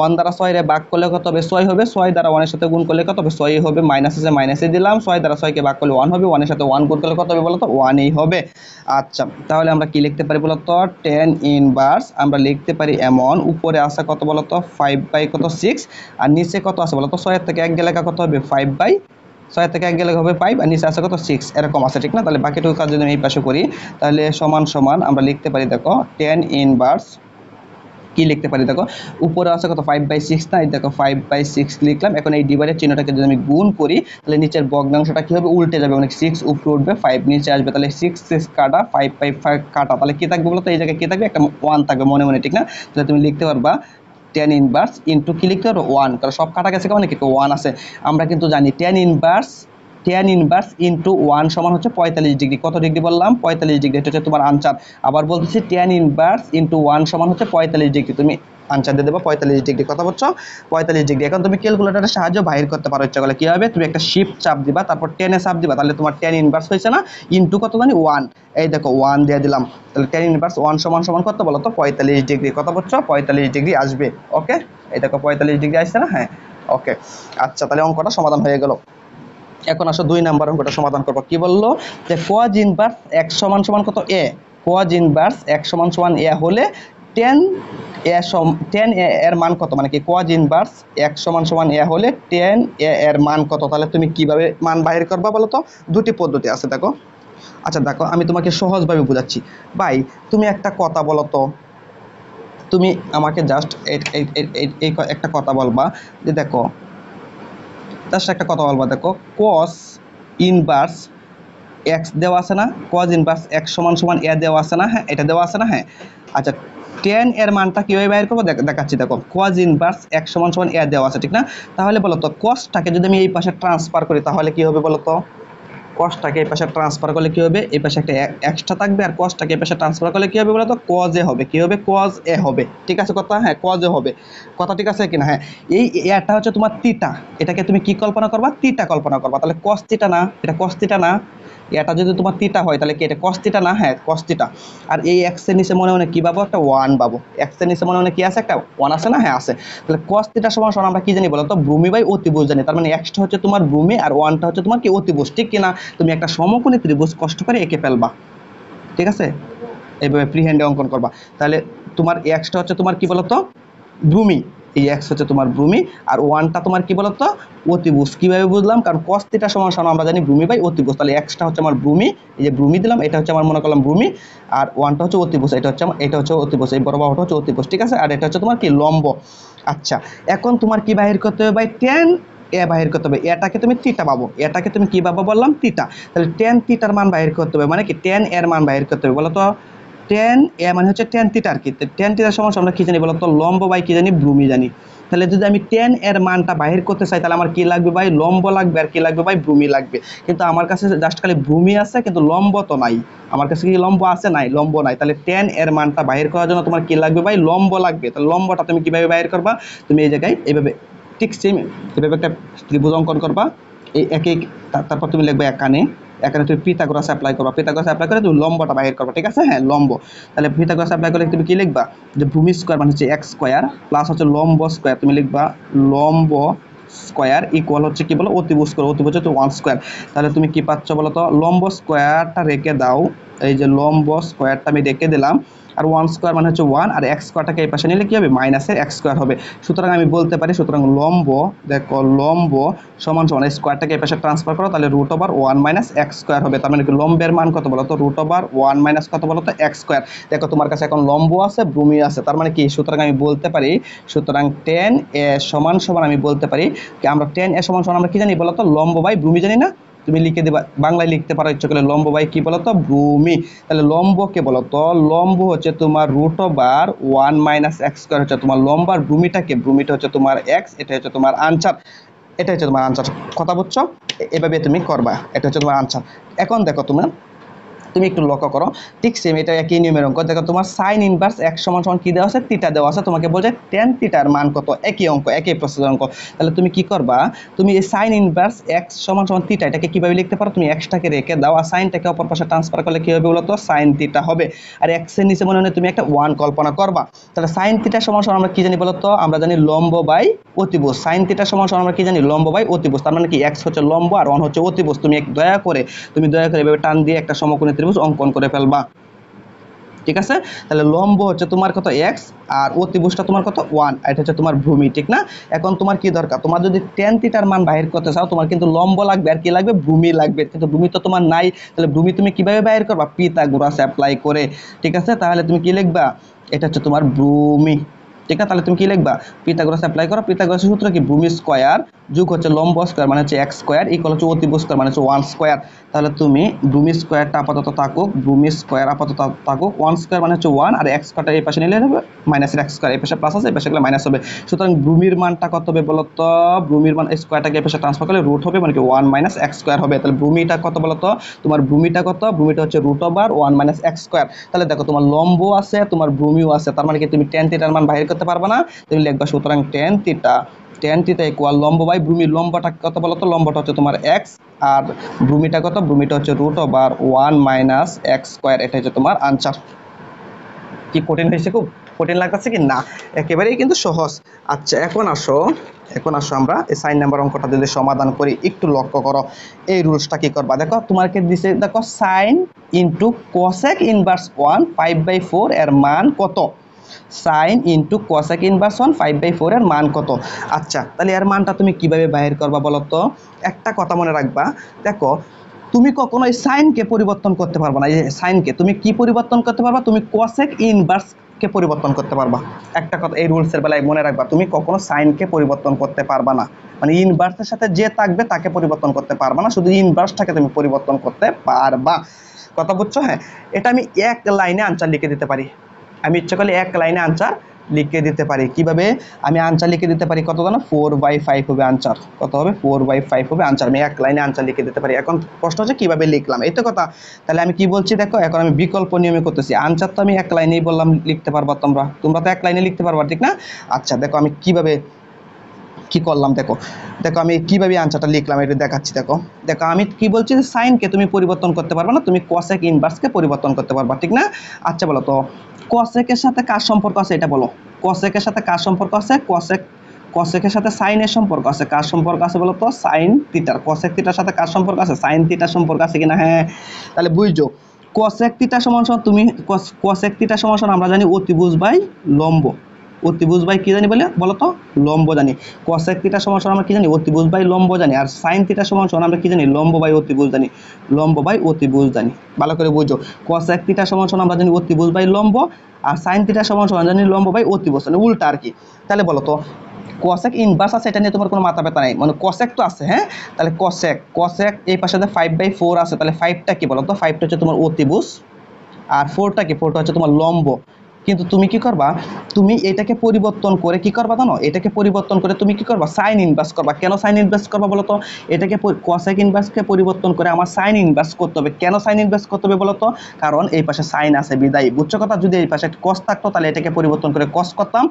A: 1 দ্বারা 6 রে ভাগ করলে কত হবে 6 হবে, 6 দ্বারা 1 এর সাথে গুণ করলে কত হবে 6 হবে, মাইনাস আছে মাইনাসে দিলাম, 6 দ্বারা 6 কে ভাগ করলে 1 হবে, 1 এর সাথে 1 গুণ করলে কত হবে বলো তো 1 এই হবে। আচ্ছা তাহলে আমরা কি লিখতে পারি বলো তো? টেন ইনভার্স আমরা লিখতে পারি এমন, উপরে আছে কত বলো তো 5/6, আর নিচে কত আছে বলো তো 6 থেকে 1 গেলে কত হবে 5/6 থেকে 1 গেলে হবে 5, আর নিচে আছে কত 6, এরকম আছে, ঠিক না? তাহলে বাকিটুকু কাজ যদি আমি এই পাশে করি তাহলে সমান সমান আমরা লিখতে পারি, দেখো টেন ইনভার্স কি লিখতে পারি, দেখো উপরে আছে কত 5/6 না, এই দেখো 5/6 লিখলাম। এখন এই ডিভাইডেড চিহ্নটাকে যদি আমি গুণ করি তাহলে নিচের ভগ্নাংশটা কি হবে, উল্টে যাবে, মানে 6 উপরে উঠবে 5 নিচে আসবে, তাহলে 6 কাটা 5/5 কাটা, তাহলে কি থাকবে বলো তো? এই জায়গায় কি থাকবে, একটা 1 থাকবে মনে মনে, ঠিক না? তাহলে তুমি লিখতে পারবা টেন ইনভার্স ইন্টু কি লিখতে পারবো 1, কারণ সব কাটা গেছে মানে কি 1 আছে। আমরা কিন্তু জানি টেন ইনভার্স ইন্টু 1 সমান হচ্ছে 45 ডিগ্রি। কত ডিগ্রি বললাম? 45 ডিগ্রি, এটা হচ্ছে তোমার আনসার। আবার বলতেছি টেন ইনভার্স ইন্টু 1 সমান হচ্ছে 45 ডিগ্রি, তুমি আনসার দিয়ে দেবো 45 ডিগ্রি। কথা বলছো 45 ডিগ্রি। এখন তুমি ক্যালকুলেটরের সাহায্য বাইর করতে পারো ইচ্ছা করলে। কি হবে, তুমি একটা শিফট চাপ দিবা, তারপর 10 এ চাপ দিবা, তাহলে তোমার টেন ইনভার্স হয়েছে না, ইন্টু কত জানি 1, এই দেখো 1 দিয়ে দিলাম, তাহলে টেন ইনভার্স 1 সমান সমান কত বলো তো 45 ডিগ্রি। কথা বলছো 45 ডিগ্রি আসবে। ওকে, এই দেখো 45 ডিগ্রি আসছে না? হ্যাঁ ওকে। আচ্ছা তাহলে অঙ্কটা সমাধান হয়ে গেল। এখন আসো 2 নাম্বার অঙ্কটা সমাধান করবো। কি বললো যে cos ইনভার্স x সমান সমান কত a, cos ইনভার্স x সমান সমান a হলে tan a এর মান কত, মানে কি cos ইনভার্স x সমান সমান a হলে tan a এর মান কত? তাহলে তুমি কিভাবে মান বাইর করবা বলো তো? দুটি পদ্ধতি আছে, দেখো। আচ্ছা দেখো আমি তোমাকে সহজভাবে বোঝাচ্ছি। ভাই তুমি একটা কথা বলো তো, তুমি আমাকে জাস্ট এই একটা কথা বলবা যে দেখো, জাস্ট একটা কথা বলবা, দেখো cos ইনভার্স x দেওয়া আছে না, cos ইনভার্স x সমান সমান a দেওয়া আছে না? হ্যাঁ এটা দেওয়া আছে না? হ্যাঁ আচ্ছা tan এর মানটা কিভাবে বাইর করবো দেখাচ্ছি। দেখো cos ইনভার্স x সমান সমান a দেওয়া আছে, ঠিক না? তাহলে বলো তো cosটাকে যদি আমি এই পাশে ট্রান্সফার করি তাহলে কি হবে বলো তো? কসটাকে এই পাশে ট্রান্সফার করলে কি হবে, এই পাশে একটা এক্সট্রা থাকবে, আর কসটাকে এই পাশে ট্রান্সফার করলে কি হবে বলো তো, কজ এ হবে। কি হবে, কজ এ হবে। ঠিক আছে কথা, হ্যাঁ কজ এ হবে কথা, ঠিক আছে কিনা? হ্যাঁ, এই এটা হচ্ছে তোমার থিটা, এটাকে তুমি কি কল্পনা করবা, থিটা কল্পনা করবা। তাহলে কস থিটা না, এটা কস থিটা না, এটা যদি তোমার থিটা হয় তাহলে কি এটা কস থিটা না? হ্যাঁ কস থিটা। আর এই এক্স এর নিচে মনে মনে কি পাবো, একটা ওয়ান পাবো। এক্স এর নিচে মনে মনে কি আছে, একটা ওয়ান আছে না? হ্যাঁ আছে। তাহলে কস থিটা সমান সমান আমরা কি জানি বলো তো, ভূমি বাই অতিভুজ জানি। তার মানে এক্সটা হচ্ছে তোমার ভূমি আর ওয়ানটা হচ্ছে তোমার কি, অতিভুজ। ঠিক কিনা? তুমি একটা সমকোণী ত্রিভুজ কষ্ট করে এঁকে ফেলবা, ঠিক আছে? এইভাবে ফ্রি হ্যান্ডে অঙ্কন করবা। তাহলে তোমার এক্সটা হচ্ছে তোমার কি বলতো, ভূমি। এই এক্স হচ্ছে তোমার ভূমি, আর ওয়ানটা তোমার কি বলতো, অতিভুজ। কিভাবে বুঝলাম? কারণ কস থিটা সমান সমান আমরা জানি ভূমি বাই অতিভুজ। তাহলে এক্সটা হচ্ছে আমার ভূমি, এই যে ভূমি দিলাম, এটা হচ্ছে আমার মনে করলাম ভূমি, আর ওয়ানটা হচ্ছে অতিভুজ, এটা হচ্ছে অতিভুজ, এই বড় বাহুটা হচ্ছে অতিভুজ। ঠিক আছে? আর এটা হচ্ছে তোমার কি, লম্ব। আচ্ছা, এখন তোমার কি বাহির করতে হবে ভাই, টেন এ বাহির করতে হবে। এটাকে তুমি থিটা পাবো, এটাকে তুমি কি পাবো বললাম, থিটা। তাহলে টেন থিটার মান বাহির করতে হবে, মানে কি টেন এর মান বাহির করতে হবে বলো তো। টেন এ মানে হচ্ছে টেন থিটা আর কি। টেন থিটার সমান আমরা কি জানি বলো তো, লম্ব বাই কি জানি, ভূমি জানি। তাহলে যদি আমি টেন এর মানটা বাহির করতে চাই তাহলে আমার কি লাগবে ভাই, লম্ব লাগবে, আর কি লাগবে ভাই, ভূমি লাগবে। কিন্তু আমার কাছে জাস্ট খালি ভূমি আছে, কিন্তু লম্ব তো নাই। আমার কাছে কি লম্ব আছে? নাই, লম্ব নাই। তাহলে টেন এর মানটা বাহির করার জন্য তোমার কি লাগবে ভাই, লম্ব লাগবে। তাহলে লম্বটা তুমি কিভাবে বাহির করবা, তুমি এই জায়গায় এইভাবে ঠিক সেম এভাবে একটা ত্রিভুজ অঙ্কন করবা। এই একই, তারপর তুমি লিখবে এখানে, এখানে তুমি পিথাগোরাস অ্যাপ্লাই করবা, পিথাগোরাস অ্যাপ্লাই করে তুমি লম্বটা বাহির করবা। ঠিক আছে? হ্যাঁ লম্ব। তাহলে পিথাগোরাস অ্যাপ্লাই করে তুমি কি লিখবা, যে ভূমি স্কোয়ার মানে হচ্ছে এক্স স্কোয়ার প্লাস হচ্ছে লম্ব স্কোয়ার, তুমি লিখবা লম্ব স্কোয়ার ইকুয়াল হচ্ছে কি বলো, অতিভুজ স্কোয়ার, অতিভুজ হচ্ছে ওয়ান স্কোয়ার। তাহলে তুমি কি পাচ্ছ বলো তো, লম্ব স্কোয়ারটা রেখে দাও, এই যে লম্ব স্কোয়ারটা আমি রেখে দিলাম, আর ওয়ান স্কোয়ার মানে হচ্ছে ওয়ান, আর এক্স স্কোয়ারটাকে এই পাশে নিলে কি হবে, মাইনাসের এক্স স্কোয়ার হবে। সুতরাং আমি বলতে পারি, সুতরাং লম্ব, দেখো লম্ব সমান সমান স্কোয়ারটাকে এই পাশে ট্রান্সফার করো, তাহলে root over one minus x square হবে। তার মানে কি লম্বের মান কত বলো তো, রুট ওভার ওয়ান মাইনাস কত বলো তো, এক্স স্কোয়ার। দেখো তোমার কাছে এখন লম্ব আছে, ভূমি আছে, তার মানে কি, সুতরাং আমি বলতে পারি, সুতরাং টেন এ সমান সমান আমি বলতে পারি কি, আমরা টেন এ সমান সমান আমরা কি জানি বলো তো, লম্ব বাই ভূমি জানি না? তুমি লিখে দিবা, বাংলায় লিখতে পারো ইচ্ছে করলে, লম্ব বাই কি বলতো, ভূমি। তাহলে লম্বকে বলতো, লম্ব হচ্ছে তোমার root over one minus x square হচ্ছে তোমার লম্ব, আর ভূমিটাকে, ভূমিটা হচ্ছে তোমার এক্স, এটা হচ্ছে তোমার আনসার। এটা হচ্ছে তোমার আনসার। কথা বুঝছো? এভাবে তুমি করবা, এটা হচ্ছে তোমার আনসার। এখন দেখো তুমি একটু লক্ষ্য করো, ঠিক সেম এটা একই নিয়মের অঙ্ক। দেখো তোমার সাইন ইনভার্স এক্স সমান সমান কি দেওয়া আছে, থিটা দেওয়া আছে। তোমাকে বলছে টেন থিটার মান কত, একই অঙ্ক, একই প্রসেসের অঙ্ক। তাহলে তুমি কি করবা, তুমি এই সাইন ইনভার্স এক্স সমান সমান থিটা, এটাকে কিভাবে লিখতে পারো, তুমি এক্সটাকে রেখে দাও, আর সাইনটাকে অপর পাশে ট্রান্সফার করলে কি হবে বলো তো, সাইন থিটা হবে। আর এক্স এর নিচে মনে হয় তুমি একটা ওয়ান কল্পনা করবা। তাহলে সাইন থিটা সমান সমান আমরা কি জানি বলো তো, আমরা জানি লম্ব বাই অতিভুজ। সাইন থিটা সমান সমান আমরা কি জানি, লম্ব বাই অতিভুজ। তার মানে কি এক্স হচ্ছে লম্ব আর ওয়ান হচ্ছে অতিভুজ। তুমি দয়া করে এভাবে টান দিয়ে একটা সমকোণী ত্রিভুজ অঙ্কন করে ফেলবা। ঠিক আছে? তাহলে লম্ব হচ্ছে তোমার কত, এক্স, আর অতিভুজটা তোমার কত, ওয়ান, আর এটা হচ্ছে তোমার ভূমি। ঠিক না? এখন তোমার কি দরকার, তোমার যদি টেন থিটার মান বাহির করতে চাও, তোমার কিন্তু লম্ব লাগবে, আর কি লাগবে, ভূমি লাগবে। কিন্তু ভূমি তো তোমার নাই, তাহলে ভূমি তুমি কিভাবে বাহির করবা, পিথাগোরাস অ্যাপ্লাই করে। ঠিক আছে? তাহলে তুমি কি লিখবা, এটা হচ্ছে তোমার ভূমি। ঠিক আছে? তাহলে তুমি কি লিখবা, পিথাগোরাস অ্যাপ্লাই করো। পিথাগোরাসের সূত্র কি, ভূমি স্কয়ার যোগ হচ্ছে লম্ব স্কয়ার মানে হচ্ছে এক্স স্কয়ার ইকুয়াল হচ্ছে অতিভুজ স্কয়ার মানে হচ্ছে ওয়ান স্কয়ার। তাহলে তুমি ভূমি স্কয়ারটা আপাতত থাকুক, ভূমি স্কয়ার আপাতত থাকুক, ওয়ান স্কয়ার মানে হচ্ছে ওয়ান, আর এক্স স্কয়ারটা এই পাশে নিলে হবে মাইনাসের এক্স স্কয়ার, এই পাশে প্লাস আছে, এই পাশে গেলে মাইনাস হবে। সুতরাং ভূমির মানটা কত হবে বলতো, ভূমির মান স্কয়ারটাকে এই পাশে ট্রান্সফার করলে রুট হবে, মানে কি ওয়ান মাইনাস এক্স স্কয়ার হবে। তাহলে ভূমিটা কত বলতো, তোমার ভূমিটা কত, ভূমিটা হচ্ছে root over one minus x square. তাহলে দেখো তোমার লম্ব আছে, তোমার ভূমিও আছে, তার মানে কি তুমি টেন থিটার মান বাহির করতে পারবে না। তুমি লিখবা সুতরাং টেন থিটা ইকুয়াল লম্ব বাই ভূমি। লম্বটা কত বলতো, লম্বটা হচ্ছে তোমার এক্স, আর ভূমিটা কত, ভূমিটা হচ্ছে root over one minus x square. এটা হচ্ছে তোমার আনসার। কি কঠিন হয়েছে, খুব কঠিন লাগতেছে কি না, একেবারেই কিন্তু সহজ। আচ্ছা এখন আসো আমরা এই সাইন নাম্বার অঙ্কটা যদি সমাধান করি, একটু লক্ষ্য করো এই রুলসটা কি করবা। দেখো তোমাকে দিছে, দেখো sign into cosec inverse one 5/4 এর মান কত, sign into cosec inverse one 5/4 এর মান কত। আচ্ছা তাহলে এর মানটা তুমি কিভাবে বাহির করবা বলো তো। একটা কথা মনে রাখবা, দেখো তুমি কখনো এই সাইনকে পরিবর্তন করতে পারবা না। এই সাইনকে তুমি কি পরিবর্তন করতে পারবা, তুমি কোসেক ইনভার্সকে পরিবর্তন করতে পারবা। একটা কথা এই রুলসের বেলায় মনে রাখবা, তুমি কখনো সাইনকে পরিবর্তন করতে পারবা না, মানে ইনভার্সের সাথে যে থাকবে তাকে পরিবর্তন করতে পারবা না, শুধু ইনভার্সটাকে তুমি পরিবর্তন করতে পারবা। কথা বুঝছো? হ্যাঁ, এটা আমি এক লাইনে আনসার লিখে দিতে পারি। আমি ইচ্ছা করলে এক লাইনে আনসার লিখে দিতে পারি। কিভাবে আমি আনসার লিখে দিতে পারি? কত জানো? 4/5 হবে আনসার। কত হবে? 4/5 হবে আনসার। আমি এক লাইনে আনসার লিখে দিতে পারি। এখন প্রশ্ন হচ্ছে কিভাবে লিখলাম, এই তো কথা। তাহলে আমি কি বলছি দেখো, এখন আমি বিকল্প নিয়মে করতেছি। আনসার তো আমি এক লাইনেই বললাম লিখতে পারবা, তোমরা তো এক লাইনে লিখতে পারবা, ঠিক না? আচ্ছা দেখো আমি কিভাবে কি করলাম, দেখো দেখো আমি কিভাবে আনসারটা লিখলাম এটা দেখাচ্ছি। দেখো দেখো আমি কি বলছি যে সাইনকে তুমি পরিবর্তন করতে পারবে না, তুমি কসেক ইনভার্সকে পরিবর্তন করতে পারবা, ঠিক না? আচ্ছা বলো তো কসেকের সাথে কার সম্পর্ক আছে এটা বলো। কসেকের সাথে কার সম্পর্ক আছে? কসেকের সাথে সাইনের সম্পর্ক আছে। কার সম্পর্ক আছে বলো তো? সাইন থিটার। কসেক থিটার সাথে কার সম্পর্ক আছে? সাইন থিটার সম্পর্ক আছে কিনা? হ্যাঁ, তাহলে বুঝছো কসেক থিটা সমান সমান তুমি কসেক থিটা সমান সমান আমরা জানি অতিভুজ বাই লম্ব। অতিভুজ বাই কি জানি বলো তো? লম্ব জানি। কসেক থিটা সমান সমান আমরা কি জানি? অতিভুজ বাই লম্ব জানি। আর সাইন থিটা সমান সমান আমরা কি জানি? লম্ব বাই অতিভুজ জানি। লম্ব বাই অতিভুজ জানি। ভালো করে বুঝো, কসেক থিটা সমান সমান আমরা জানি অতিভুজ বাই লম্ব, আর সাইন থিটা সমান সমান জানি লম্ব বাই অতিভুজ, মানে উল্টা আর কি। তাহলে বলো তো কসেক ইনভার্স আছে, এটা নিয়ে তোমার কোনো মাথা ব্যথা নাই, মানে কসেক তো আছে। হ্যাঁ, তাহলে কসেক এই পাশে 5/4 আছে, তাহলে 5টা কি বলো তো? 5টা হচ্ছে তোমার অতিভুজ, আর 4টা কি? 4টা হচ্ছে তোমার লম্ব। কিন্তু তুমি কি করবা? তুমি এটাকে পরিবর্তন করে কি করবা জানো? এটাকে পরিবর্তন করে তুমি কি করবা? সাইন ইনভার্স করবা। কেন সাইন ইনভার্স করবা বলো তো? এটাকে কসেক ইনভার্সকে পরিবর্তন করে আমার সাইন ইনভার্স করতে হবে। কেন সাইন ইনভার্স করতে হবে বলো তো? কারণ এই পাশে সাইন আছে বিদায়। বুঝছো কথা? যদি এই পাশে কস থাকতো তাহলে এটাকে পরিবর্তন করে কস করতাম,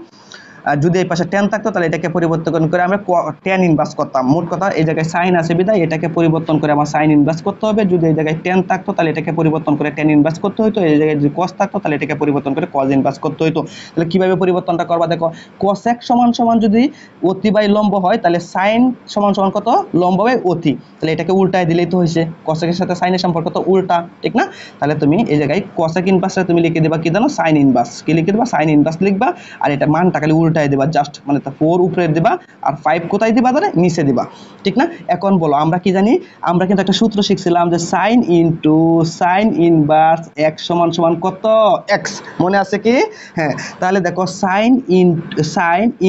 A: আর যদি এই পাশে টেন থাকতো তাহলে এটাকে পরিবর্তন করে আমরা টেন ইনভার্স করতাম। মোট কথা এই জায়গায় সাইন আছে বিদায় এটাকে পরিবর্তন করে আমার সাইন ইনভার্স করতে হবে। যদি এই জায়গায় টেন থাকতো তাহলে এটাকে পরিবর্তন করে টেন ইনভার্স করতে হতো। এই জায়গায় যদি কস থাকতো তাহলে এটাকে পরিবর্তন করে কস ইনভার্স করতে হতো। তাহলে কিভাবে পরিবর্তনটা করবা দেখো, কসেক সমান সমান যদি অতি বাই লম্ব হয় তাহলে সাইন সমান সমান কত? লম্ব বাই অতি। তাহলে এটাকে উল্টায় দিলেই তো হয়েছে। কসেকের সাথে সাইনের সম্পর্ক তো উল্টা, ঠিক না? তাহলে তুমি এই জায়গায় কসেক ইনভার্সে তুমি লিখে দেবা কি জানো? Sign inverse. কি লিখে দেবা? সাইন ইনভার্স লিখবা, আর এটা মানটা খালি উল্টায় দেবা, জাস্ট মানে 4 উপরে দিবা আর 5 কোথায় দিবা? ধরে নিচে দিবা, ঠিক না? এখন বলো আমরা কি জানি? আমরা কিন্তু একটা সূত্র শিখছিলাম যে sine into sine inverse x সমান সমান কত? x, মনে আছে কি? হ্যাঁ, তাহলে দেখো sine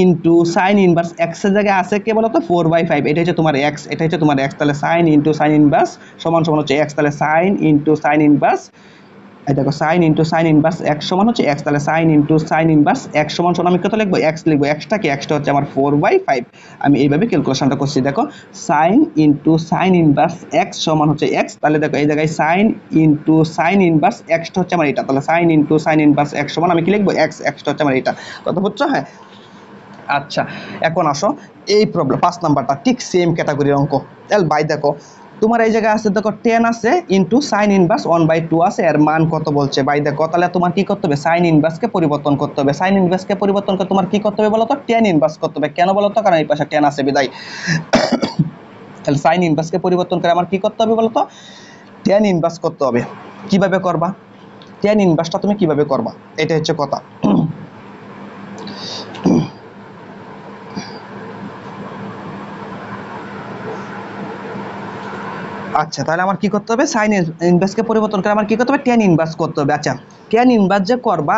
A: into sine inverse x এর জায়গায় আছে কি বলো তো? 4/5। এটা হচ্ছে তোমার x, এটা হচ্ছে তোমার x। তাহলে সাইন ইনটু সাইন ইনভার্স সমান সমান হচ্ছে x। তাহলে সাইন ইনটু সাইন ইনভার্স, এই দেখো sine into sine inverse x সমান হচ্ছে x। তাহলে sine into sine inverse x সমান সমান আমি কত লিখবো? x লিখবো। xটা কি? xটা হচ্ছে আমার 4/5। আমি এইভাবে ক্যালকুলেশনটা করছি। দেখো sine into sine inverse x সমান হচ্ছে x। তাহলে দেখো এই জায়গায় সাইন ইনটু সাইন ইনভার্স xটা হচ্ছে আমার এটা। তাহলে sine into sine inverse x সমান আমি কি লিখবো? x। xটা হচ্ছে আমার এটা। কথা বুঝছো? হ্যাঁ, আচ্ছা এখন আসো এই প্রবলেম 5 নাম্বারটা ঠিক সেম ক্যাটাগরির অঙ্ক। তাহলে ভাই দেখো তোমার এই জায়গায় আছে, দেখো 10 আছে ইনটু সাইন ইনভার্স 1/2 আছে, এর মান কত বলছে ভাই? দেখো তাহলে তোমার কি করতে হবে? সাইন ইনভার্সকে পরিবর্তন করতে হবে। সাইন ইনভার্সকে পরিবর্তন করে তোমার কি করতে হবে বলো তো? 10 ইনভার্স করতে হবে। কেন বলো তো? কারণ এই পাশে 10 আছে বিদায়। তাহলে সাইন ইনভার্সকে পরিবর্তন করে আমার কি করতে হবে বলো তো? 10 ইনভার্স করতে হবে। কিভাবে করবা 10 ইনভার্সটা তুমি কিভাবে করবা? এটা হচ্ছে কথা। আচ্ছা তাহলে আমার কি করতে হবে? সাইন ইনভার্সকে পরিবর্তন করে আমার কি করতে হবে? টেন ইনভার্স করতে হবে। আচ্ছা টেন ইনভার্স যে করবা,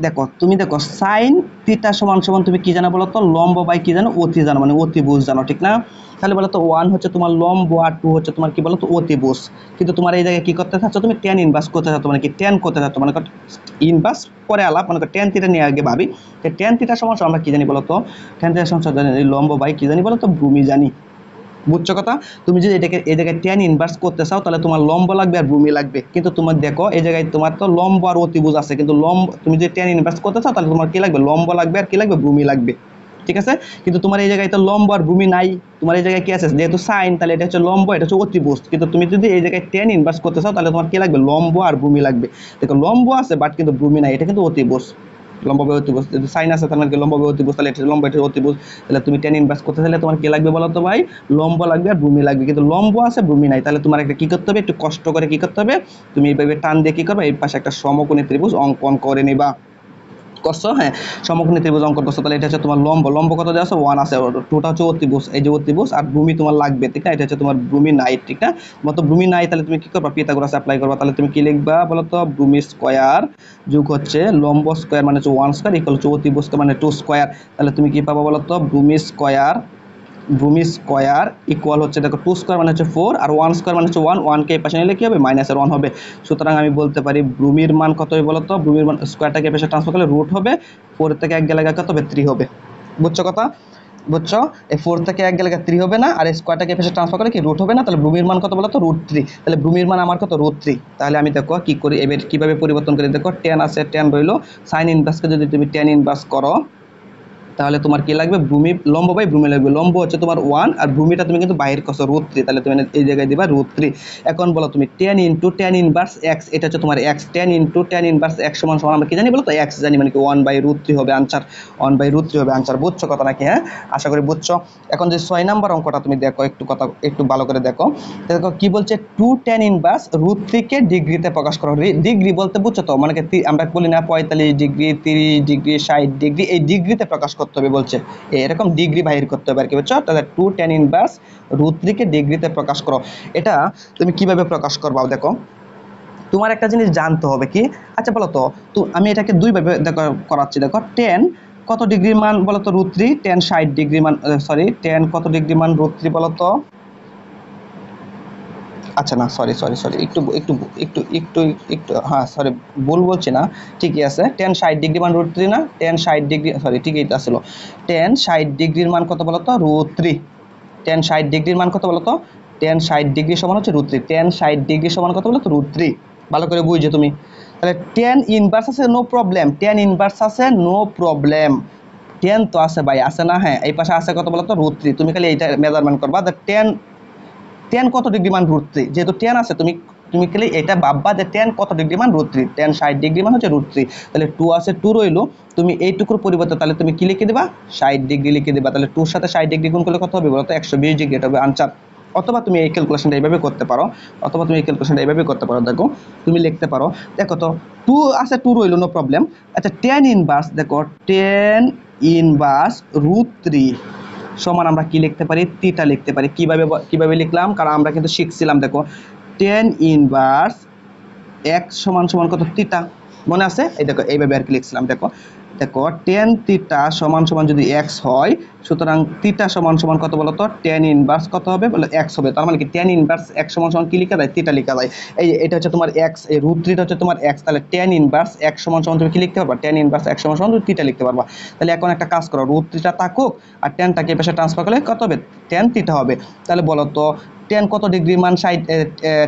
A: দেখো তুমি দেখো সাইন থিটা সমান সমান তুমি কি জানো বলো তো? লম্ব বাই কি জানো? অতি জানো, মানে অতিভুজ জানো, ঠিক না? তাহলে বলো তো 1 হচ্ছে তোমার লম্ব আর 2 হচ্ছে তোমার কি বলো তো? অতিভুজ। কিন্তু তোমার এই জায়গায় কি করতে চাচ্ছ? তুমি টেন ইনভার্স করতে চাচ্ছ, মানে কি টেন করতে চাচ্ছ, মানে ইনভার্স পরে আলাপ, মানে টেন থিটা নিয়ে আগে ভাবি। টেন থিটা সমান আমরা কি জানি বলো তো? টেন থিটা সমান জানি লম্ব বাই কি জানি বলো তো? ভূমি জানি। বুঝছো কথা? তুমি যদি এটাকে এই জায়গায় ট্যান ইনভার্স করতে চাও তাহলে তোমার লম্ব লাগবে আর ভূমি লাগবে। কিন্তু তোমার দেখো এই জায়গায় তোমার তো লম্ব আর অতিভুজ আছে, কিন্তু লম্ব তুমি যদি ট্যান ইনভার্স করতে চাও তাহলে তোমার কি লাগবে? লম্ব লাগবে আর কি লাগবে? ভূমি লাগবে, ঠিক আছে? কিন্তু তোমার এই জায়গায় তো লম্ব আর ভূমি নাই। তোমার এই জায়গায় কি আছে? যেহেতু সাইন, তাহলে এটা হচ্ছে লম্ব, এটা হচ্ছে অতিভুজ। কিন্তু তুমি যদি এই জায়গায় ট্যান ইনভার্স করতে চাও তাহলে তোমার কি লাগবে? লম্ব আর ভূমি লাগবে। দেখো লম্ব আছে বাট কিন্তু ভূমি নাই, এটা কিন্তু অতিভুজ। লম্ব বাই অতিভুজ, যদি সাইন আছে তাহলে লম্ব বাই অতিভুজ, তাহলে এটা লম্ব, এটা অতিভুজ। তাহলে তুমি টেন ইনভার্স করতে চাইলে তোমার কি লাগবে বলো তো ভাই? লম্ব লাগবে আর ভূমি লাগবে। কিন্তু লম্ব আছে ভূমি নাই, তাহলে তোমার একটা কি করতে হবে? একটু কষ্ট করে কি করতে হবে? তুমি এইভাবে টান দিয়ে কি করবে? এই পাশে একটা সমকোণী ত্রিভুজ অঙ্কন করে নিবা। করছো? হ্যাঁ, সমকোণী ত্রিভুজ অঙ্কন করছো। তাহলে এটা হচ্ছে তোমার লম্ব। লম্ব কত দেওয়া আছে? 1 আছে। 2টা হচ্ছে অতিভুজ, এই যে অতিভুজ, আর ভূমি তোমার লাগবে, ঠিক না? এটা হচ্ছে তোমার ভূমি নাই, ঠিক না? তোমার তো ভূমি নাই, তাহলে তুমি কি করবা? পিথাগোরাস অ্যাপ্লাই করবা। তাহলে তুমি কি লিখবা বলো তো? ভূমি স্কয়ার যোগ হচ্ছে লম্ব স্কয়ার মানে হচ্ছে 1 স্কয়ার ইকুয়াল হচ্ছে অতিভুজ মানে 2 স্কয়ার। তাহলে তুমি কি পাবা বলো তো? ভূমি স্কয়ার ভূমি স্কয়ার ইকুয়াল হচ্ছে দেখো 2 স্কয়ার মানে হচ্ছে 4 আর 1 স্কয়ার মানে হচ্ছে 1, 1 কে এই পাশে নিলে কি হবে মাইনাসের 1 হবে। সুতরাং আমি বলতে পারি ভূমির মান কত হবে বলো তো, ভূমির মান স্কয়ারটাকে এই পাশে ট্রান্সফার করলে রুট হবে, 4 থেকে 1 গেলে কত হবে 3 হবে। বুঝছো কথা? বুঝছো? এই 4 থেকে 1 গেলে 3 হবে না, আর স্কয়ারটাকে এই পাশে ট্রান্সফার করলে কি রুট হবে না, তাহলে ভূমির মান কত বলো তো √3। তাহলে ভূমির মান আমার কত √3। তাহলে আমি দেখো কি করি এবার কিভাবে পরিবর্তন করি, দেখো tan আছে tan রইলো, sin ইনভার্সকে যদি তুমি tan ইনভার্স করো তাহলে তোমার কি লাগবে ভূমি লম্ব বাই ভূমি লাগবে, লম্ব হচ্ছে তোমার 1 আর ভূমিটা তুমি কিন্তু বাইরে করছো √3, তাহলে তুমি এই জায়গায় দিবা √3। এখন বলো তুমি tan * tan ইনভার্স x, এটা হচ্ছে তোমার x, tan * tan inverse x সমান সমান আমরা কি জানি বলো তো x জানি, মানে কি 1/√3 হবে আনসার, 1/√3 হবে আনসার। বুঝছো কথা নাকি? হ্যাঁ, আশা করি বুঝছো। এখন যে 6 নাম্বার অঙ্কটা তুমি দেখো একটু কথা একটু ভালো করে দেখো, দেখো কি বলছে 2 tan ইনভার্স √3 কে ডিগ্রিতে প্রকাশ করো। ডিগ্রি বলতে বুঝছো তো, মানে কি আমরা বলি না 45 ডিগ্রি 30 ডিগ্রি 60 ডিগ্রি, এই ডিগ্রিতে প্রকাশ করতে হবে বলছে, এরকম ডিগ্রি বাহির করতে হবে আর কি। বুঝছো? তাহলে 2 tan ইনভার্স √3 কে ডিগ্রিতে প্রকাশ করো। এটা তুমি কিভাবে প্রকাশ করবা দেখো, তোমার একটা জিনিস জানতে হবে কি, আচ্ছা বলো তো আমি এটাকে দুইভাবে দেখো করাচ্ছি। দেখো tan কত ডিগ্রি মান বলো তো √3, tan 60 ডিগ্রি মান, সরি tan কত ডিগ্রি মান √3 বলো তো, আচ্ছা না সরি সরি সরি একটু একটু একটু একটু একটু হ্যাঁ সরি ভুল বলছি না, ঠিকই আছে। tan 60 ডিগ্রি মান √3 না, tan 60 ডিগ্রি সরি ঠিকই এটা ছিল, tan 60 ডিগ্রির মান কত বলো তো √3, tan 60 ডিগ্রির মান কত বলো তো, tan 60 ডিগ্রি সমান হচ্ছে √3, tan 60 ডিগ্রি সমান কত বলো তো √3। ভালো করে বুঝছো তুমি? তাহলে tan ইনভার্স আছে নো প্রবলেম, tan ইনভার্স আছে নো প্রবলেম, tan তো আছে ভাই আছে না, হ্যাঁ এই পাশে আছে কত বলো তো √3, তুমি খালি এইটা মেজারমেন্ট করবা। tan কত ডিগ্রি মান √3, যেহেতু tan আছে তুমি তুমি খালি এটা ভাববা যে tan কত ডিগ্রি মান √3, tan 60 ডিগ্রি মান হচ্ছে √3, তাহলে 2 আছে 2 রইলো, তুমি এইটুকুর পরিবর্তে তাহলে তুমি কি লিখে দিবা 60 ডিগ্রি লিখে দিবা, তাহলে 2 এর সাথে 60 ডিগ্রি গুণ করলে কত হবে বলো তো 120 ডিগ্রি, এটা হবে আনসার। অথবা তুমি এই ক্যালকুলেশনটা এইভাবে করতে পারো, দেখো তুমি লিখতে পারো, দেখো তো 2 আছে 2 রইলো নো প্রবলেম। আচ্ছা tan ইনভার্স দেখো tan ইনভার্স √3 সমান আমরা কি লিখতে পারি, থিটা লিখতে পারি। কিভাবে লিখলাম, কারণ আমরা কিন্তু শিখছিলাম দেখো tan ইনভার্স x সমান সমান কত থিটা, মনে আছে? এই দেখো এইভাবে আর কি লিখছিলাম। দেখো দেখো tan থিটা সমান সমান যদি x হয়, সুতরাং থিটা সমান সমান কত বলো তো tan ইনভার্স কত হবে বলে x হবে, তার মানে কি tan ইনভার্স x সমান সমান কি লেখা যায় থিটা লেখা যায়। এই এটা হচ্ছে তোমার x, এই √3 হচ্ছে তোমার x, তাহলে tan ইনভার্স x সমান সমান তুমি কি লিখতে পারবা, tan ইনভার্স x সমান সমান তুমি থিটা লিখতে পারবা। তাহলে এখন একটা কাজ করো, √3টা থাকুক আর tanটাকে এই পাশে ট্রান্সফার করলে কত হবে tan থিটা হবে। তাহলে বলো তো tan কত ডিগ্রি মান 60,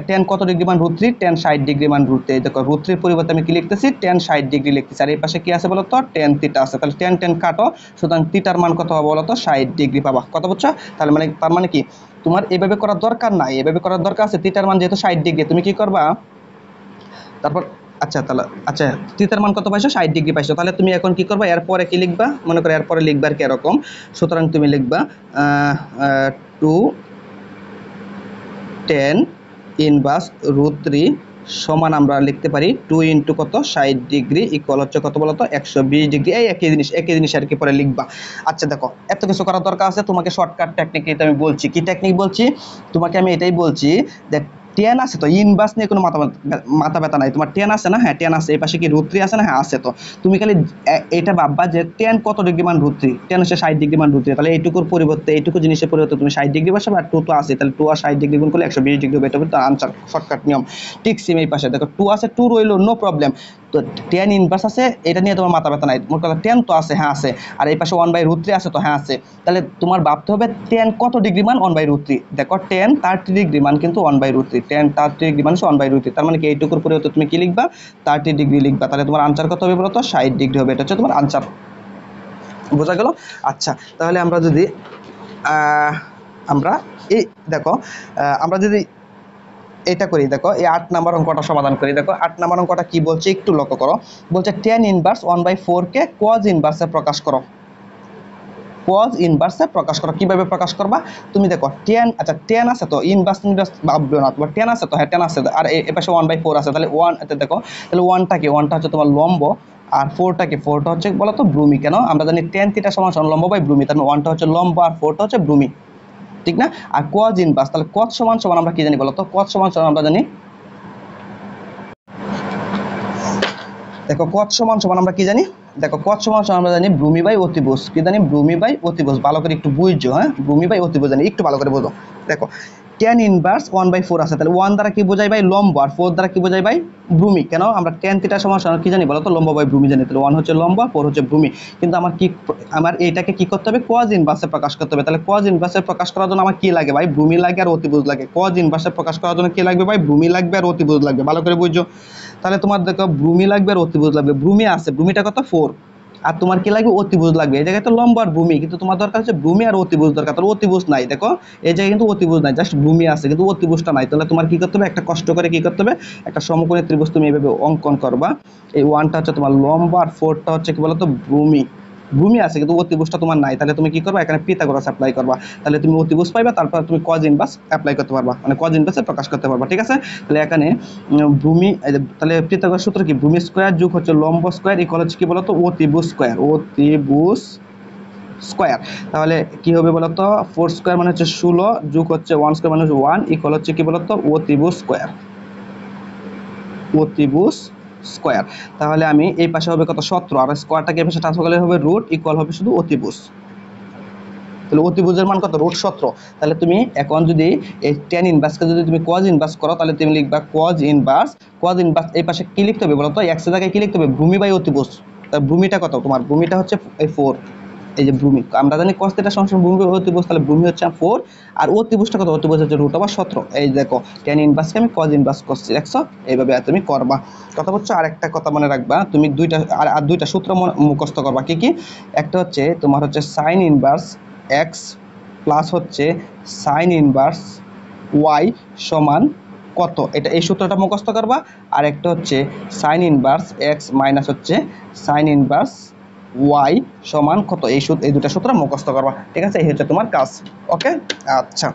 A: tan কত ডিগ্রি মান √3, tan 60 ডিগ্রি মান √3, দেখো √3 এর পরিবর্তে আমি কি লিখতেছি tan 60 ডিগ্রি লিখতেছি, আর এই পাশে কি আছে বলো তো tan থিটা আছে, তাহলে tan কাটো, সুতরাং থিটার মান কত হবে বলো তো 60 ডিগ্রি পাবা। কত বুঝছো? তার মানে কি তোমার এইভাবে করার দরকার নাই, এইভাবে করার দরকার আছে, থিটার মান যেহেতু 60 ডিগ্রি তুমি কি করবা তারপর, আচ্ছা তাহলে আচ্ছা থিটার মান কত পাইছো 60 ডিগ্রি পাইছো, তাহলে তুমি এখন কি করবা এরপরে কি লিখবা, মনে করো এরপরে লিখবা আর কি এরকম, সুতরাং তুমি লিখবা 2 tan ইনভার্স √3 সমান আমরা লিখতে পারি 2 ইন্টু কত 60 ডিগ্রি ইকুয়াল হচ্ছে কত বলো তো 120 ডিগ্রি, এই একই জিনিস আর কি পরে লিখবা। আচ্ছা দেখো এত কিছু করার দরকার আছে, তোমাকে শর্টকাট টেকনিক এটা আমি বলছি, কি টেকনিক বলছি তোমাকে, আমি এটাই বলছি দেখ tan আছে তো ইনভার্স নিয়ে কোনো মাথা ব্যথা নাই, তোমার tan আছে না, হ্যাঁ tan আছে, এই পাশে কি √3 আছে না, হ্যাঁ আছে, তো তুমি খালি এটা ভাববা যে tan কত ডিগ্রি মান √3, tan হচ্ছে 60 ডিগ্রি মান √3, তাহলে এইটুকুর পরিবর্তে এইটুকু জিনিসের পরিবর্তে তুমি 60 ডিগ্রি বসাবে, আর 2 তো আছে, তাহলে 2 আর 60 ডিগ্রি গুণ করলে 120 ডিগ্রি হবে, এটা হবে তার আনসার, শর্টকাট নিয়ম। ঠিক সেম এই পাশে দেখো 2 আছে 2 রইলো নো প্রবলেম, তো tan ইনভার্স আছে, এটা নিয়ে তোমার মাথা ব্যথা নাই, মোট কথা tan তো আছে, হ্যাঁ আছে, আর এই পাশে 1/√3 আছে, তো হ্যাঁ আছে, তাহলে তোমার ভাবতে হবে tan কত ডিগ্রি মান 1/√3, দেখো tan 30 ডিগ্রি মান কিন্তু 1/√3, tan 30 ডিগ্রি মান 1/√3, তার মানে কি এইটুকুর পরিবর্তে তুমি কি লিখবা 30 ডিগ্রি লিখবা, তাহলে তোমার আনসার কত হবে বলো তো 60 ডিগ্রি হবে, এটা হচ্ছে তোমার আনসার। বোঝা গেল? আচ্ছা তাহলে আমরা যদি আমরা এই দেখো আমরা যদি এটা করি, দেখো এই 8 নাম্বার অঙ্কটা সমাধান করি, দেখো 8 নাম্বার অঙ্কটা কি বলছে একটু লক্ষ্য করো, বলছে tan ইনভার্স 1/4 কে cos ইনভার্সে প্রকাশ করো, cos ইনভার্সে প্রকাশ করো। কিভাবে প্রকাশ করবা, তুমি দেখো tan, আচ্ছা tan আছে তো ইনভার্স ভাববে না, তোমার tan আছে তো, হ্যাঁ tan আছে, আর এই পাশে 1/4 আছে, তাহলে 1 এতে দেখো, তাহলে 1টা কি, 1টা হচ্ছে তোমার লম্ব, আর 4টা কি, 4টা হচ্ছে বলো তো ভূমি, কেন আমরা জানি tan থিটা সমান সমান লম্ব বাই ভূমি, তার মানে 1টা হচ্ছে লম্ব আর 4টা হচ্ছে ভূমি, ঠিক না? আর cos ইনভার্স, তাহলে cos সমান সমান আমরা কি জানি বলো তো, cos সমান সমান আমরা জানি দেখো cos সমান সমান আমরা কি জানি, দেখো cos সমান সমান আমরা জানি ভূমি বাই অতিভুজ, কি জানি ভূমি বাই অতিভুজ, ভালো করে একটু বুঝছো, হ্যাঁ ভূমি বাই অতিভুজ জানি, একটু ভালো করে বোঝো। দেখো tan ইনভার্স 1/4 আছে, তাহলে 1 দ্বারা কি বোঝাই ভাই লম্ব, আর 4 দ্বারা কি বোঝাই ভাই ভূমি। কেন আমরা tan থিটা সমান সমান কি জানি বলো তো, লম্ব বাই ভূমি জানি, তাহলে 1 হচ্ছে লম্ব, 4 হচ্ছে ভূমি। কিন্তু আমার এইটাকে কি করতে হবে, cos ইনভার্সে প্রকাশ করতে হবে। তাহলে cos ইনভার্সে প্রকাশ করার জন্য আমার কি লাগে ভাই, ভূমি লাগে আর অতিভুজ লাগে। cos ইনভার্সে প্রকাশ করার জন্য কি লাগবে ভাই, ভূমি লাগবে আর অতিভুজ লাগবে, ভালো করে বুঝছো। তাহলে তোমার দেখো ভূমি লাগবে আর অতিভুজ লাগবে, ভূমি আছে, ভূমিটা কত 4, আর তোমার কি লাগবে অতিভুজ লাগবে। এই জায়গায় তো লম্ব আর ভূমি, কিন্তু তোমার দরকার হচ্ছে ভূমি আর অতিভুজ দরকার, তাহলে অতিভুজ নাই। দেখো এই জায়গায় কিন্তু অতিভুজ নাই, জাস্ট ভূমি আছে কিন্তু অতিভুজটা নাই। তাহলে তোমার কি করতে হবে, একটা কষ্ট করে কি করতে হবে, একটা সমকোণী ত্রিভুজ তুমি এইভাবে অঙ্কন করবা। এই 1টা হচ্ছে তোমার লম্ব আর 4টা হচ্ছে কি বলতো ভূমি, ভূমি আছে কিন্তু অতিভুজটা তোমার নাই। তাহলে তুমি কি করবা, এখানে পিথাগোরাস অ্যাপ্লাই করবা, তাহলে তুমি অতিভুজ পাইবা, তারপর তুমি cos ইনভার্স অ্যাপ্লাই করতে পারবা, মানে cos ইনভার্সে প্রকাশ করতে পারবা, ঠিক আছে। তাহলে এখানে ভূমি, তাহলে পিথাগোরাস সূত্র কি, ভূমি স্কয়ার যোগ হচ্ছে লম্ব স্কয়ার ইকুয়াল হচ্ছে কি বলতো অতিভুজ স্কয়ার, অতিভুজ স্কয়ার। তাহলে কি হবে বলতো, 4 স্কয়ার মানে হচ্ছে 16 যোগ হচ্ছে 1 স্কয়ার মানে হচ্ছে 1 ইকুয়াল হচ্ছে কি বলতো অতিভুজ স্কয়ার, অতিভুজ স্কয়ার। তাহলে আমি এই পাশে হবে কত 17, আর স্কয়ারটাকে এই পাশে ট্রান্সফার করলে হবে রুট ইকুয়াল হবে শুধু অতিভুজ। তাহলে অতিভুজের মান কত, রুট 17। তাহলে তুমি এখন যদি এই tan ইনভার্সকে যদি তুমি cos ইনভার্স করো, তাহলে তুমি লিখবা cos ইনভার্স, cos ইনভার্স এই পাশে কি লিখতে হবে বলো তো, x এর জায়গায় কি লিখতে হবে, ভূমি বাই অতিভুজ। তার ভূমিটা কত, তোমার ভূমিটা হচ্ছে এই 4, এই যে ভূমি আমরা জানি cos থিটা সমান সমান ভূমি বাই অতিভুজ, তাহলে ভূমি হচ্ছে 4 আর অতিভুজটা কত, অতিভুজ হচ্ছে √17। এই দেখো tan ইনভার্সকে আমি cos ইনভার্স করছি, দেখছো এইভাবে তুমি করবা। কথা বলছো। আর একটা কথা মনে রাখবা, তুমি দুইটা সূত্র মুখস্থ করবা, কি কি, একটা হচ্ছে তোমার হচ্ছে sin ইনভার্স x প্লাস হচ্ছে সাইন ইনভার্স ওয়াই সমান কত, এটা এই সূত্রটা মুখস্থ করবা। আর একটা হচ্ছে সাইন ইনভার্স এক্স মাইনাস হচ্ছে সাইন ইনভার্স ওয়াই সমান কত, এই দুটা সূত্র মুখস্থ করবা, ঠিক আছে। এই হচ্ছে তোমার কাজ, ওকে। আচ্ছা।